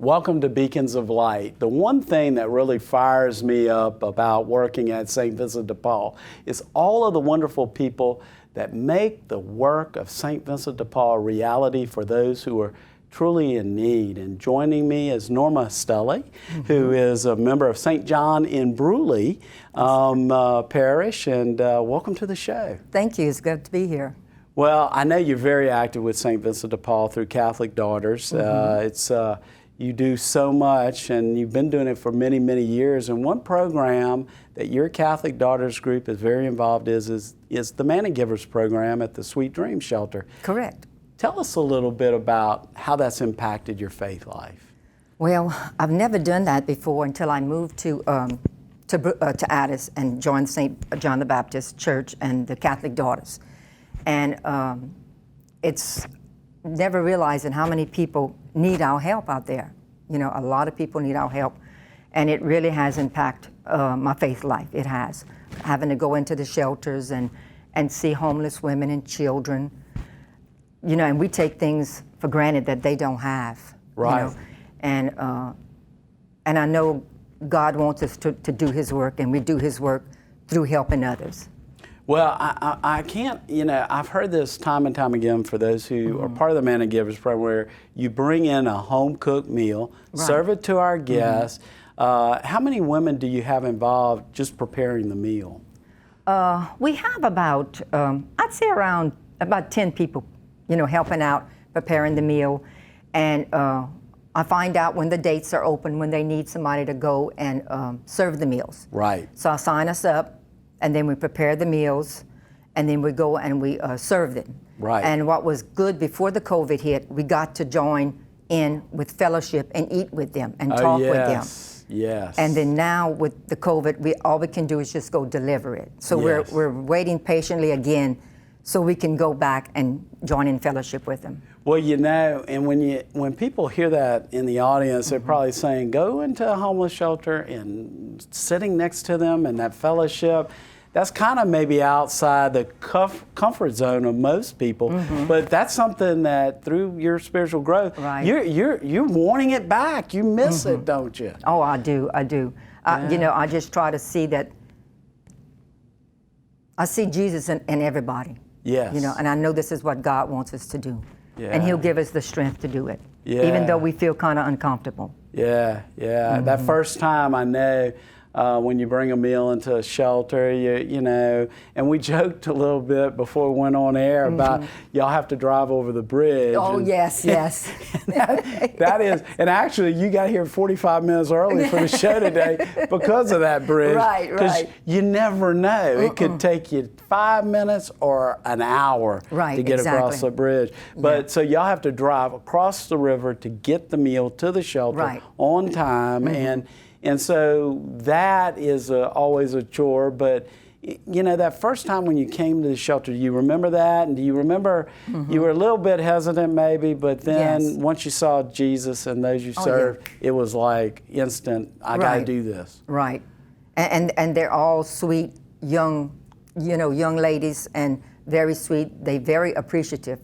Welcome to Beacons of Light. The one thing that really fires me up about working at St. Vincent de Paul is all of the wonderful people that make the work of St. Vincent de Paul a reality for those who are truly in need. And joining me is Norma Stelly, who is a member of St. John in Bruley Parish, and welcome to the show. Thank you. It's good to be here. Well, I know you're very active with St. Vincent de Paul through Catholic Daughters. You do so much, and you've been doing it for many, many years. And one program that your Catholic Daughters group is very involved is the Manna Givers program at the Sweet Dream Shelter. Correct. Tell us a little bit about how that's impacted your faith life. Well, I've never done that before until I moved to Addis and joined St. John the Baptist Church and the Catholic Daughters. And it's never realizing how many people need our help out there. You know, a lot of people need our help. And it really has impacted my faith life. It has. Having to go into the shelters and see homeless women and children. You know, and we take things for granted that they don't have. Right. You know? And I know God wants us to do His work, and we do His work through helping others. Well, I can't, you know, I've heard this time and time again for those who are part of the Manna Givers program, where you bring in a home-cooked meal, serve it to our guests. How many women do you have involved just preparing the meal? We have about, I'd say around about 10 people, you know, helping out, preparing the meal. And I find out when the dates are open, when they need somebody to go and serve the meals. Right. So I sign us up, and then we prepare the meals, and then we go and we serve them. Right. And what was good before the COVID hit, we got to join in with fellowship and eat with them and talk with them. Yes. And then now with the COVID, all we can do is just go deliver it. So we're waiting patiently again so we can go back and join in fellowship with them. Well, you know, and when people hear that in the audience, they're probably saying, go into a homeless shelter and sitting next to them and that fellowship. That's kind of maybe outside the comfort zone of most people, but that's something that through your spiritual growth, you're wanting it back. You miss it, don't you? Oh, I do. Yeah. You know, I just try to see that. I see Jesus in everybody. Yes. You know, and I know this is what God wants us to do. Yeah. And He'll give us the strength to do it, even though we feel kind of uncomfortable. Yeah. That first time, I know, when you bring a meal into a shelter, you know, and we joked a little bit before we went on air about y'all have to drive over the bridge. Oh, yes. that is, and actually you got here 45 minutes early for the show today because of that bridge. Right. Because you never know. It could take you 5 minutes or an hour to get across the bridge. But so y'all have to drive across the river to get the meal to the shelter on time. And so that is always a chore, but you know, that first time when you came to the shelter, do you remember that? And do you remember you were a little bit hesitant maybe, but then once you saw Jesus and those you served, it was like instant, I gotta do this. Right. And they're all sweet, young ladies, and very sweet. They're very appreciative.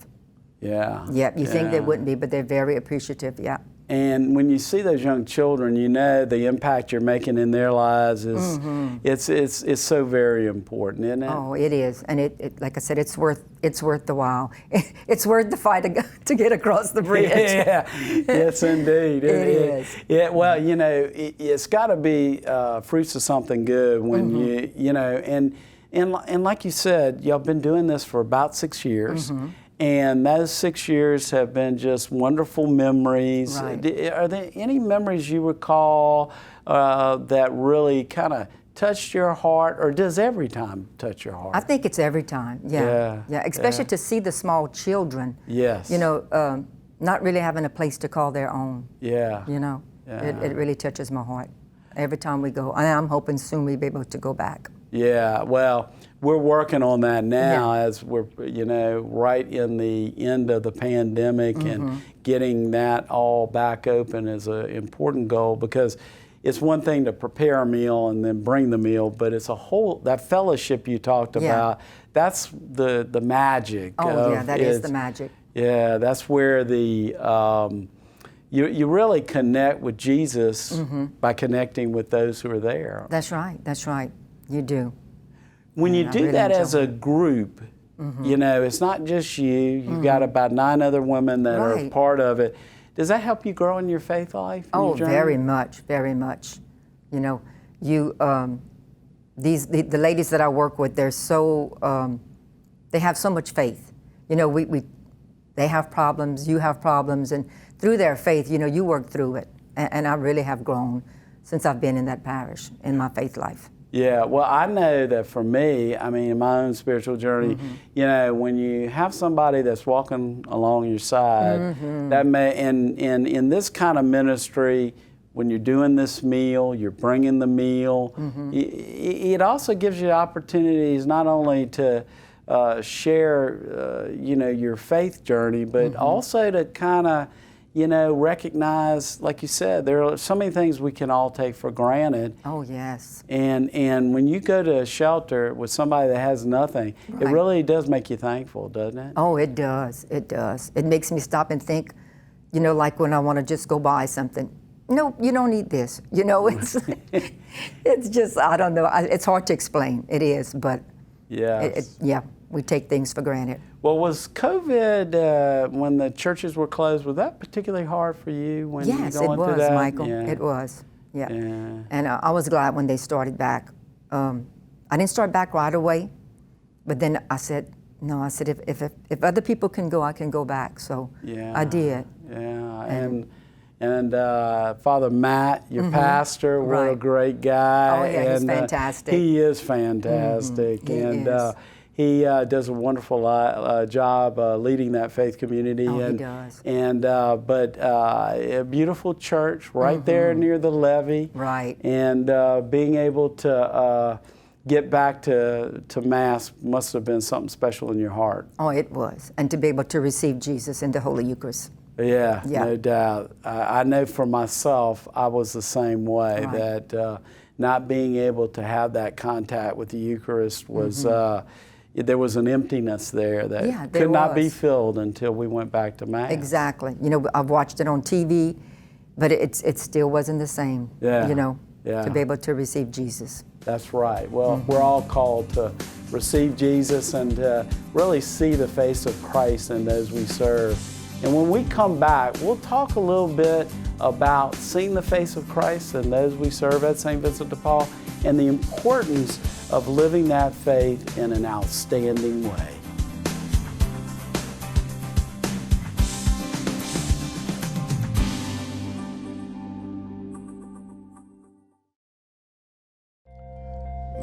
Yeah, you think they wouldn't be, but they're very appreciative, And when you see those young children, you know the impact you're making in their lives is it's so very important, isn't it? Oh, it is, and it like I said, it's worth the while. It's worth the fight to get across the bridge. Yes, indeed, it is. Yeah, well, you know, it's got to be fruits of something good when you know, and like you said, y'all been doing this for about 6 years. And those 6 years have been just wonderful memories. Right. Are there any memories you recall that really kind of touched your heart, or does every time touch your heart? I think it's every time, especially to see the small children. Yes. You know, not really having a place to call their own. Yeah. You know, it really touches my heart every time we go. And I'm hoping soon we'll be able to go back. Yeah, well, we're working on that now as we're, you know, right in the end of the pandemic, and getting that all back open is an important goal, because it's one thing to prepare a meal and then bring the meal, but it's a whole, that fellowship you talked about, that's the magic. Oh, that is the magic. Yeah, that's where the you really connect with Jesus by connecting with those who are there. That's right. That's right. You do. When you do that as a group, you know, it's not just you. You've got about 9 other women that are part of it. Does that help you grow in your faith life? Oh, very much, very much. You know, the ladies that I work with, they're so, they have so much faith. You know, they have problems, you have problems, and through their faith, you know, you work through it. And I really have grown since I've been in that parish, in my faith life. Yeah, well, I know that for me, I mean, in my own spiritual journey, you know, when you have somebody that's walking along your side, that may, and in this kind of ministry, when you're doing this meal, you're bringing the meal, it also gives you opportunities not only to share, you know, your faith journey, but also to kind of, you know, recognize, like you said, there are so many things we can all take for granted. Oh, yes. And when you go to a shelter with somebody that has nothing, it really does make you thankful, doesn't it? Oh, it does. It does. It makes me stop and think, you know, like when I want to just go buy something. No, you don't need this. You know, it's it's just, I don't know. It's hard to explain. It is, but yeah, we take things for granted. Well, was COVID, when the churches were closed, was that particularly hard for you when you were going through that? Yes, it was, Michael. It was, yeah. And I was glad when they started back. I didn't start back right away, but then I said, no, I said, if other people can go, I can go back. So I did. Yeah, and Father Matt, your pastor, what a great guy. Oh, yeah, he's fantastic. He is fantastic. He is. He does a wonderful job leading that faith community. Oh, he does. But a beautiful church right there near the levee. Right. And being able to get back to Mass must have been something special in your heart. Oh, it was. And to be able to receive Jesus in the Holy Eucharist. Yeah, no doubt. I know for myself, I was the same way, that not being able to have that contact with the Eucharist was, there was an emptiness there that could not be filled until we went back to Mass. Exactly. You know, I've watched it on TV, but it still wasn't the same, you know, to be able to receive Jesus. That's right. Well, we're all called to receive Jesus and to really see the face of Christ in those we serve. And when we come back, we'll talk a little bit about seeing the face of Christ and those we serve at St. Vincent de Paul and the importance of living that faith in an outstanding way.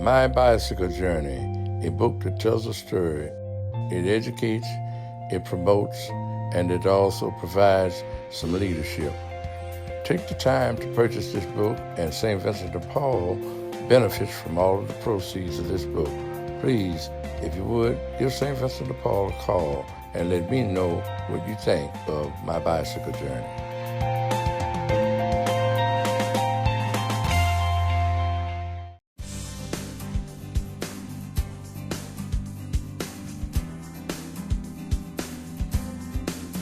My Bicycle Journey, a book that tells a story. It educates, it promotes, and it also provides some leadership. Take the time to purchase this book, and St. Vincent de Paul benefits from all of the proceeds of this book. Please, if you would, give St. Vincent de Paul a call and let me know what you think of My Bicycle Journey.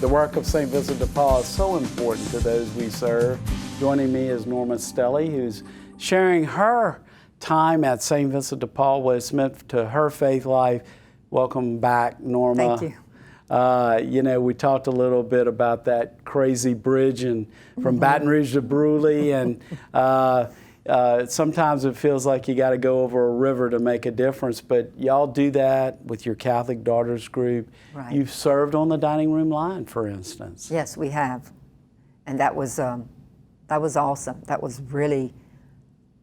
The work of St. Vincent de Paul is so important to those we serve. Joining me is Norma Stelly, who's sharing her time at St. Vincent de Paul, what it's meant to her faith life. Welcome back, Norma. Thank you. You know, we talked a little bit about that crazy bridge from Baton Rouge to Bruley, and sometimes it feels like you got to go over a river to make a difference, but y'all do that with your Catholic Daughters group. Right. You've served on the dining room line, for instance. Yes, we have. And that was awesome. That was really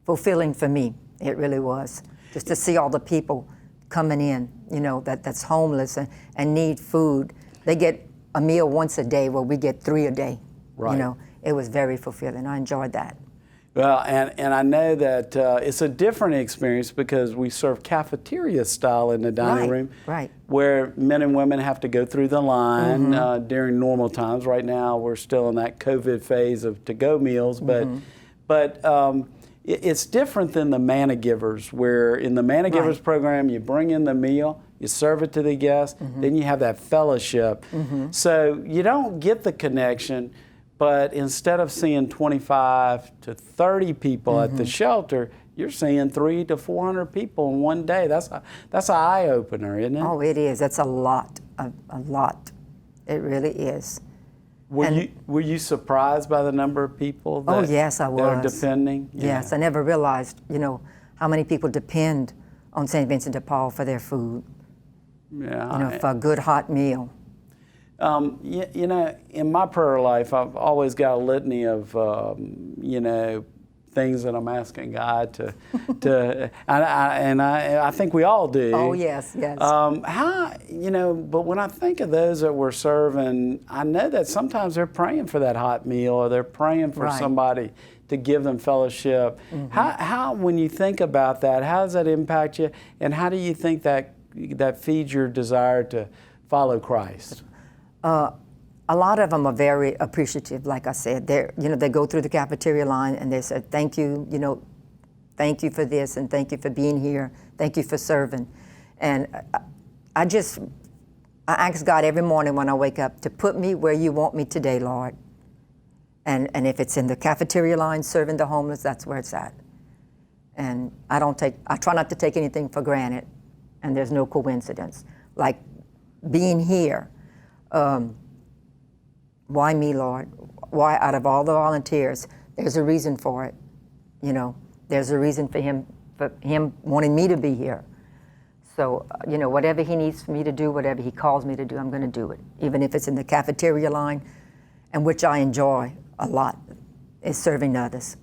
fulfilling for me. It really was. Just to see all the people coming in, you know, that's homeless and need food. They get a meal once a day, where we get 3 a day. Right. You know, it was very fulfilling. I enjoyed that. Well, and I know that it's a different experience because we serve cafeteria style in the dining room, where men and women have to go through the line during normal times. Right now, we're still in that COVID phase of to-go meals, but it's different than the Manna Givers, where in the Manna Givers program, you bring in the meal, you serve it to the guests, then you have that fellowship. So you don't get the connection but instead of seeing 25 to 30 people at the shelter, you're seeing 300 to 400 people in one day. That's an eye opener, isn't it? Oh, it is. That's a lot. A lot. It really is. Were you surprised by the number of people that, oh, yes, I was. that are depending? Yes, I never realized, how many people depend on St. Vincent de Paul for their food. Yeah. For a good hot meal. In my prayer life, I've always got a litany of, things that I'm asking God to I think we all do. Oh, yes. But when I think of those that we're serving, I know that sometimes they're praying for that hot meal, or they're praying for somebody to give them fellowship. How, when you think about that, how does that impact you, and how do you think that feeds your desire to follow Christ? A lot of them are very appreciative, like I said. They go through the cafeteria line and they say, thank you, thank you for this, and thank you for being here, thank you for serving. And I ask God every morning when I wake up to put me where you want me today, Lord. And if it's in the cafeteria line serving the homeless, that's where it's at. And I try not to take anything for granted, and there's no coincidence. Like being here, why me, Lord? Why, out of all the volunteers? There's a reason for it. There's a reason for him wanting me to be here. So, whatever he needs for me to do, whatever he calls me to do, I'm going to do it. Even if it's in the cafeteria line, and which I enjoy a lot, is serving others.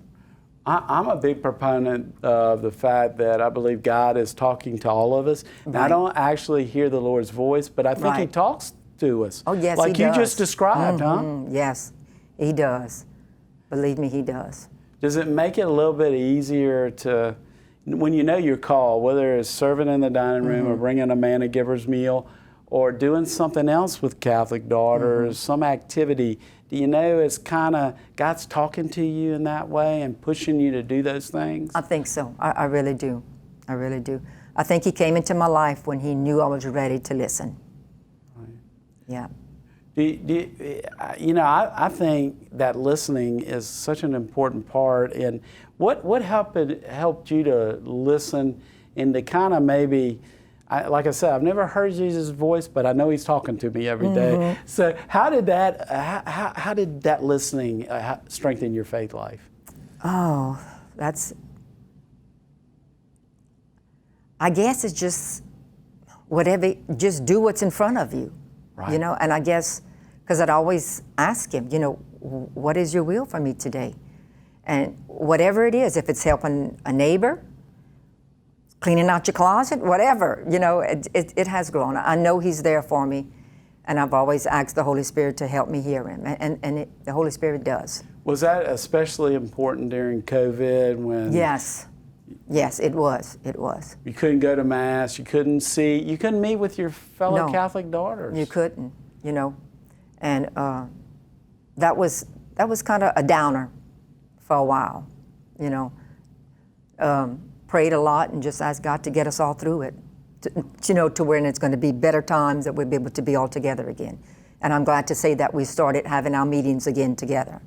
I'm a big proponent of the fact that I believe God is talking to all of us. Now, I don't actually hear the Lord's voice, but I think he talks to us. Oh, yes, like he does. you just described, huh? Yes, he does. Believe me, he does. Does it make it a little bit easier to, when you know your call, whether it's serving in the dining room or bringing a man a giver's meal, or doing something else with Catholic Daughters, some activity, do you know it's kind of God's talking to you in that way and pushing you to do those things? I think so. I really do. I really do. I think he came into my life when he knew I was ready to listen. Yeah. I think that listening is such an important part. And what helped you to listen and to kind of maybe, like I said, I've never heard Jesus' voice, but I know he's talking to me every day. So how did that listening strengthen your faith life? Oh, I guess it's just just do what's in front of you. Right. And I guess, because I'd always ask him, what is your will for me today? And whatever it is, if it's helping a neighbor, cleaning out your closet, whatever, it has grown. I know he's there for me, and I've always asked the Holy Spirit to help me hear him, and the Holy Spirit does. Was that especially important during COVID when? Yes, it was. It was. You couldn't go to Mass. You couldn't meet with your fellow Catholic daughters. You couldn't, and that was kind of a downer for a while, Prayed a lot and just asked God to get us all through it, to where it's going to be better times that we'll be able to be all together again. And I'm glad to say that we started having our meetings again together.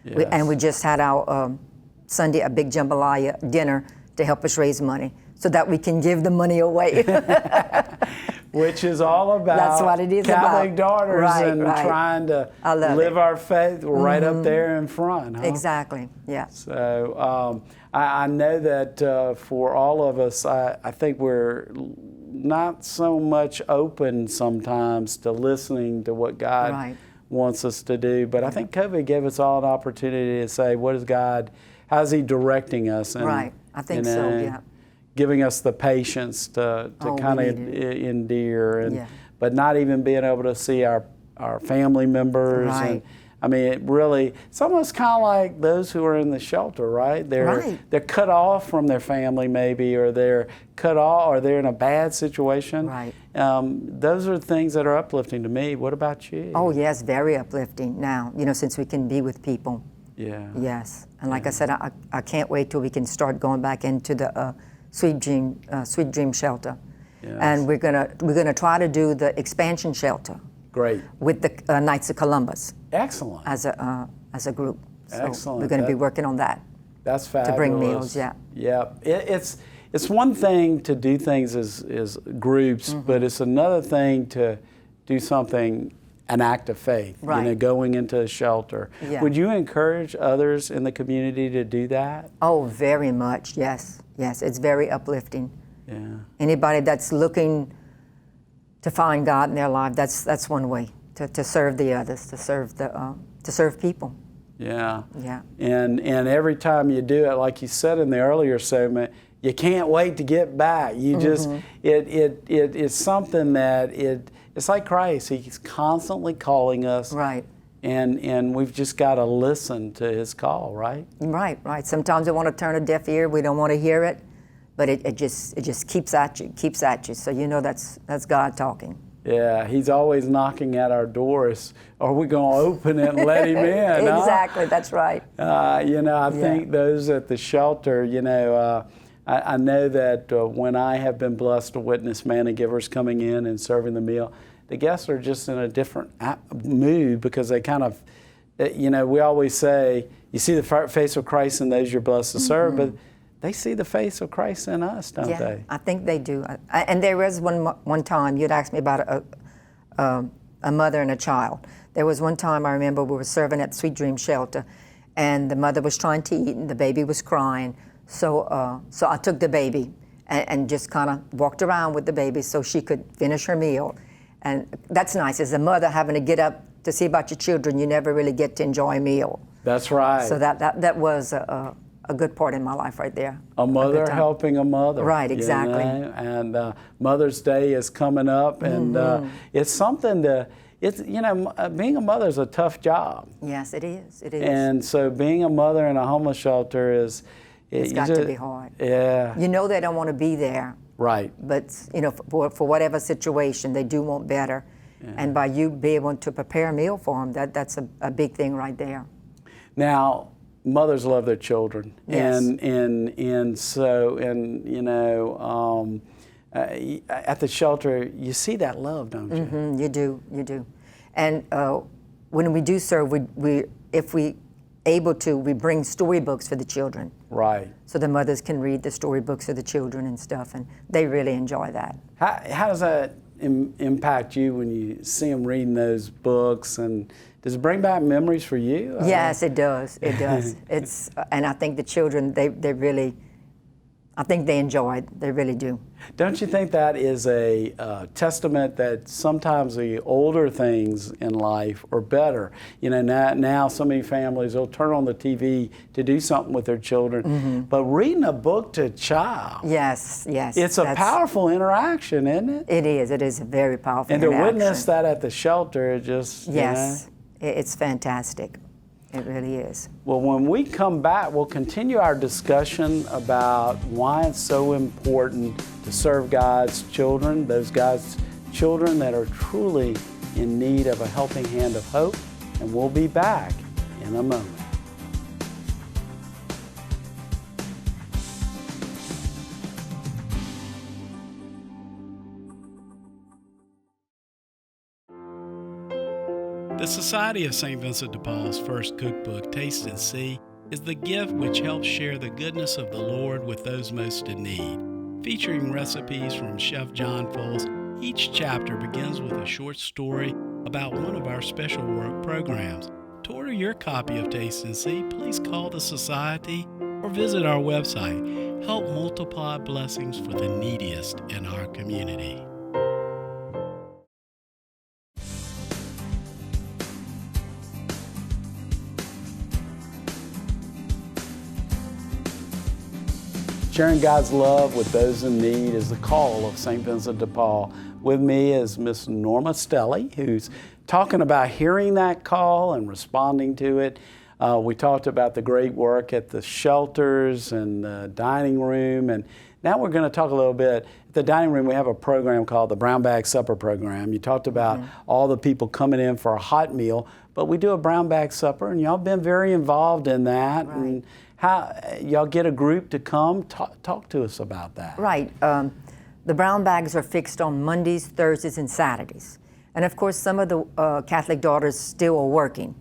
Yes. We just had our Sunday, a big jambalaya dinner to help us raise money so that we can give the money away. Which is all about That's what it is Catholic about. daughters trying to live our faith right up there in front. Huh? Exactly, yeah. So I know that for all of us, I think we're not so much open sometimes to listening to what God wants us to do. But I think COVID gave us all an opportunity to say, how's he directing us? And, I think so, yeah. Giving us the patience to kind of endure, but not even being able to see our family members. Right. And, it's almost kind of like those who are in the shelter, right? They're cut off from their family maybe, or they're cut off, or they're in a bad situation. Right. Those are things that are uplifting to me. What about you? Oh, yes, very uplifting now, since we can be with people. Yeah. Yes. And like I said, I can't wait till we can start going back into the Sweet Dream Shelter. Yes. And we're gonna try to do the expansion shelter. Great. With the Knights of Columbus. Excellent. As as a group. So Excellent. we're going to be working on that. That's fabulous. To bring meals, yeah. Yeah. It's one thing to do things as groups, but it's another thing to do something, an act of faith, right. Going into a shelter. Yeah. Would you encourage others in the community to do that? Oh, very much, yes. Yes, it's very uplifting. Yeah. Anybody that's looking to find God in their life, that's one way to serve the others, to serve people. Yeah. Yeah. And every time you do it, like you said in the earlier segment, you can't wait to get back. You just it's something that it's like Christ. He's constantly calling us. Right. And we've just got to listen to his call, right? Right. Sometimes we want to turn a deaf ear. We don't want to hear it, but it just keeps at you. So that's God talking. Yeah, he's always knocking at our doors. Are we going to open it and let him in? Exactly, that's right. I think those at the shelter, I know that when I have been blessed to witness manna givers coming in and serving the meal, the guests are just in a different mood because they kind of, we always say, you see the face of Christ in those you're blessed to serve, but they see the face of Christ in us, don't they? I think they do. And there was one time, you'd asked me about a mother and a child. There was one time I remember we were serving at Sweet Dream Shelter, and the mother was trying to eat, and the baby was crying. So I took the baby and just kind of walked around with the baby so she could finish her meal. And that's nice. As a mother, having to get up to see about your children, you never really get to enjoy a meal. That's right. So that was a good part in my life right there. A mother helping a mother. Right, exactly. And Mother's Day is coming up, and it's something being a mother is a tough job. Yes, it is. It is. And so being a mother in a homeless shelter is... It's got to be hard. Yeah. They don't want to be there. Right. But, for whatever situation, they do want better. Yeah. And by you being able to prepare a meal for them, that's a big thing right there. Now, mothers love their children. Yes. At the shelter, you see that love, don't you? Mm-hmm, you do. And when we do serve, if we able to, we bring storybooks for the children. Right. So the mothers can read the storybooks for the children and stuff, and they really enjoy that. How does that impact you when you see them reading those books, and does it bring back memories for you? Yes, it does. It does. And I think the children, they really, I think they enjoy it. They really do. Don't you think that is a testament that sometimes the older things in life are better? Now so many families will turn on the TV to do something with their children, but reading a book to a child. Yes. It's a powerful interaction, isn't it? It is. It is a very powerful interaction. And to witness that at the shelter, it just, Yes, it's fantastic. It really is. Well, when we come back, we'll continue our discussion about why it's so important to serve God's children, those God's children that are truly in need of a helping hand of hope. And we'll be back in a moment. The Society of St. Vincent de Paul's first cookbook, Taste and See, is the gift which helps share the goodness of the Lord with those most in need. Featuring recipes from Chef John Foles, each chapter begins with a short story about one of our special work programs. To order your copy of Taste and See, please call the Society or visit our website. Help multiply blessings for the neediest in our community. Sharing God's love with those in need is the call of St. Vincent de Paul. With me is Miss Norma Stelly, who's talking about hearing that call and responding to it. We talked about the great work at the shelters and the dining room, and now we're going to talk a little bit. At the dining room, we have a program called the Brown Bag Supper Program. You talked about all the people coming in for a hot meal, but we do a brown bag supper, and y'all been very involved in that. Right. And how y'all get a group to come? Talk to us about that. Right. The brown bags are fixed on Mondays, Thursdays, and Saturdays. And of course, some of the Catholic daughters still are working.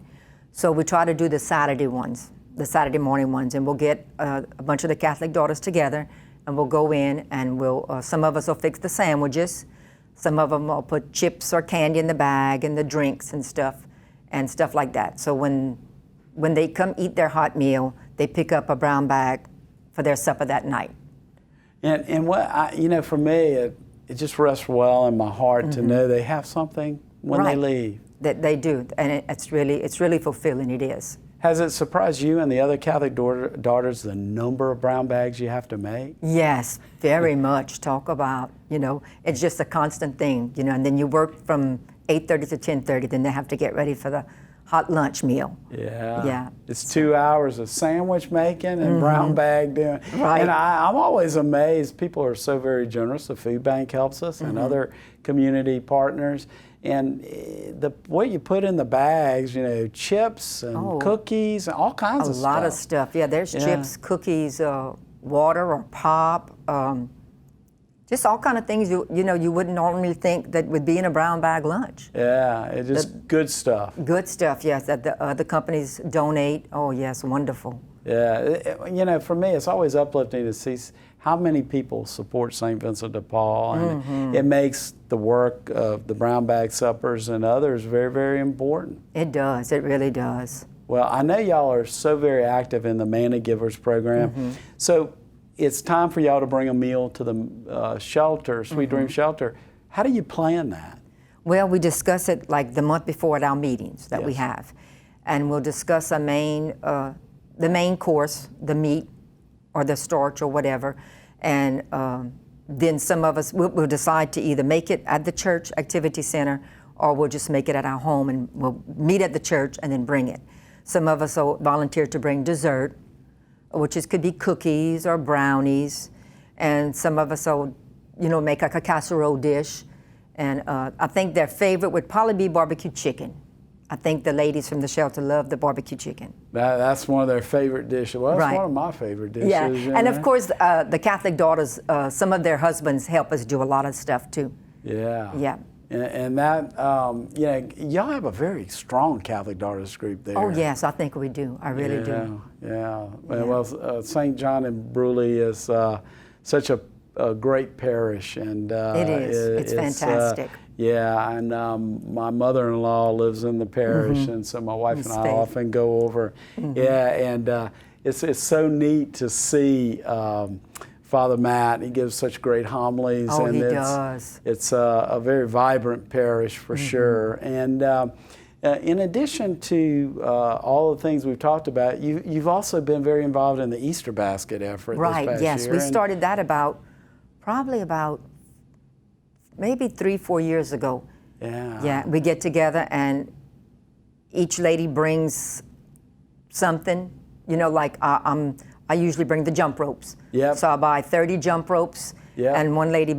So we try to do the Saturday ones, the Saturday morning ones, and we'll get a bunch of the Catholic daughters together, and we'll go in and some of us will fix the sandwiches, some of them will put chips or candy in the bag and the drinks and stuff like that. So when they come eat their hot meal, they pick up a brown bag for their supper that night. And what for me, it just rests well in my heart to know they have something when they leave. That they do, and it's really fulfilling. It is. Has it surprised you and the other Catholic daughters the number of brown bags you have to make? Yes, very much. Talk about, it's just a constant thing, and then you work from 8:30 to 10:30, then they have to get ready for the hot lunch meal. Yeah. It's 2 hours of sandwich making and brown bag doing. Right. And I'm always amazed. People are so very generous. The food bank helps us and other community partners. And what you put in the bags, chips and cookies, all kinds of stuff. A lot of stuff. Yeah, there's chips, cookies, water or pop, just all kind of things you wouldn't normally think that would be in a brown bag lunch. Yeah, it's just good stuff. Good stuff, yes. That the companies donate. Oh, yes, wonderful. Yeah, for me, it's always uplifting to see how many people support St. Vincent de Paul, and it makes the work of the brown bag suppers and others very, very important. It does. It really does. Well, I know y'all are so very active in the Manna Givers program, so it's time for y'all to bring a meal to the shelter, Sweet Dream Shelter. How do you plan that? Well, we discuss it like the month before at our meetings that we have, and we'll discuss the main course, the meat or the starch or whatever, and then some of us will decide to either make it at the church activity center or we'll just make it at our home and we'll meet at the church and then bring it. Some of us will volunteer to bring dessert, which could be cookies or brownies, and some of us will, make like a casserole dish, and I think their favorite would probably be barbecue chicken. I think the ladies from the shelter love the barbecue chicken. That's one of their favorite dishes. Well, that's one of my favorite dishes. Yeah, and of course, the Catholic daughters, some of their husbands help us do a lot of stuff too. Yeah. Yeah. And that, y'all have a very strong Catholic daughters group there. Oh, yes, I think we do. I really do. Yeah. Well, St. John and Bruley is such a great parish. And it is. It's fantastic. And my mother-in-law lives in the parish, and so my wife and I often go over. Yeah, and it's so neat to see Father Matt. He gives such great homilies. Oh, and he does. It's a very vibrant parish for sure. And in addition to all the things we've talked about, you've also been very involved in the Easter basket effort this past yes. year. We started that probably about maybe 3-4 years ago. Yeah, we get together and each lady brings something, like I usually bring the jump ropes. So I buy 30 jump ropes, and one lady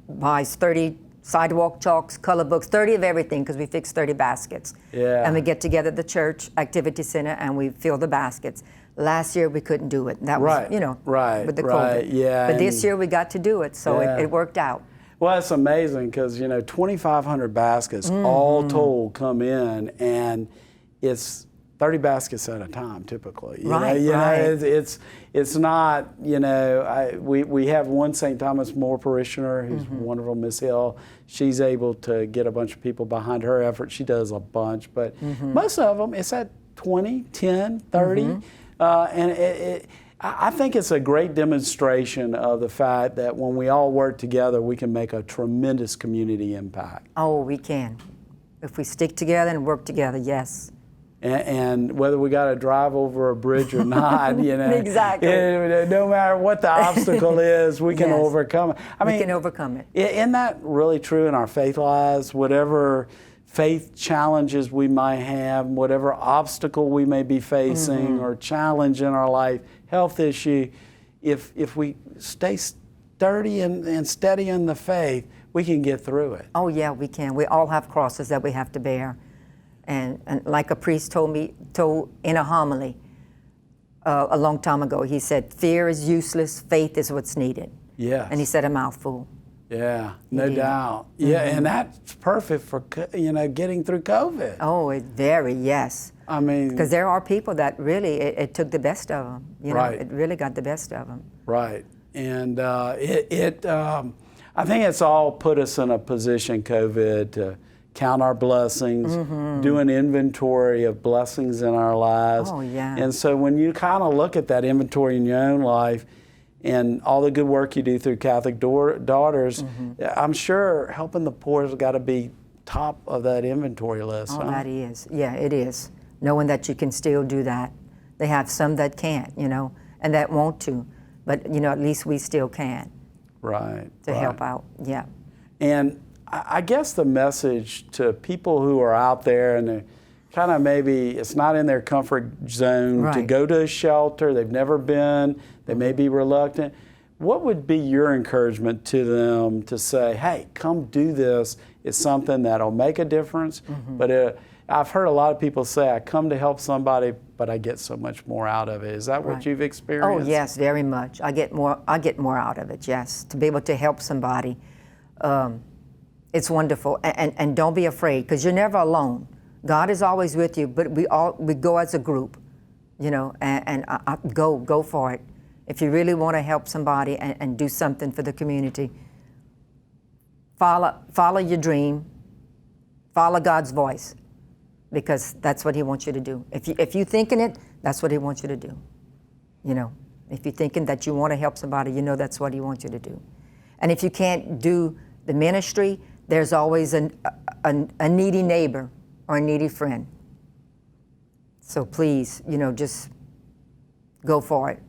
buys 30 sidewalk chalks, color books, 30 of everything, because we fix 30 baskets. And we get together at the church activity center and we fill the baskets. Last year we couldn't do it. That was, with the COVID. But this year we got to do it, so it worked out. Well, it's amazing because 2,500 baskets all told come in, and it's 30 baskets at a time typically. It's not, we have one St. Thomas More parishioner who's wonderful, Miss Hill. She's able to get a bunch of people behind her effort. She does a bunch, but most of them it's at 20, 10, 30. And I think it's a great demonstration of the fact that when we all work together, we can make a tremendous community impact. Oh, we can. If we stick together and work together, yes. And whether we got to drive over a bridge or not, exactly. No matter what the obstacle is, we can overcome it. We can overcome it. Isn't that really true in our faith lives? Whatever faith challenges we might have, whatever obstacle we may be facing or challenge in our life, health issue, if we stay sturdy and steady in the faith, we can get through it. Oh yeah, we can. We all have crosses that we have to bear. And like a priest told in a homily a long time ago, he said, fear is useless, faith is what's needed. Yes. And he said a mouthful. Yeah, no doubt. Yeah, and that's perfect for, getting through COVID. Oh, yes. I mean, because there are people that really, it took the best of them. Right. It really got the best of them. Right. And I think it's all put us in a position, COVID, to count our blessings, do an inventory of blessings in our lives. Oh, yeah. And so when you kind of look at that inventory in your own life and all the good work you do through Catholic Daughters, I'm sure helping the poor has got to be top of that inventory list. Oh, that is. Yeah, it is. Knowing that you can still do that. They have some that can't, and that want to. But, at least we still can. Right. To help out, yeah. And I guess the message to people who are out there and they're kind of maybe it's not in their comfort zone to go to a shelter, they've never been, they may be reluctant. What would be your encouragement to them to say, hey, come do this, it's something that'll make a difference, but I've heard a lot of people say, I come to help somebody, but I get so much more out of it. Is that what you've experienced? Oh, yes, very much. I get more out of it, yes. To be able to help somebody, it's wonderful. And don't be afraid, because you're never alone. God is always with you, but we go as a group, and go for it. If you really want to help somebody and do something for the community, follow your dream, follow God's voice. Because that's what He wants you to do. If you're thinking it, that's what He wants you to do. If you're thinking that you want to help somebody, that's what He wants you to do. And if you can't do the ministry, there's always a needy neighbor or a needy friend. So please, just go for it.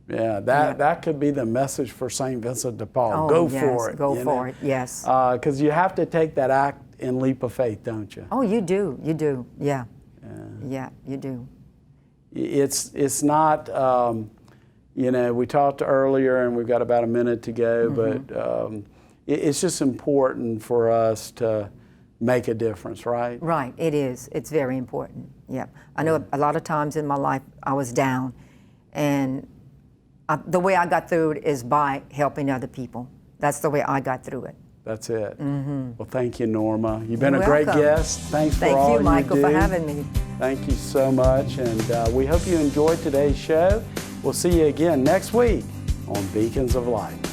Yeah, that could be the message for St. Vincent de Paul. Go for it. Go for it, yes. Because you have to take that act and leap of faith, don't you? Oh, you do, yeah. Yeah, you do. It's not, we talked earlier and we've got about a minute to go, but it's just important for us to make a difference, right? Right, it is. It's very important, yeah. I know a lot of times in my life I was down, and the way I got through it is by helping other people. That's the way I got through it. That's it. Well, thank you, Norma. You've been a great guest. Thanks for all you do. Thank you, Michael, for having me. Thank you so much, and we hope you enjoyed today's show. We'll see you again next week on Beacons of Light.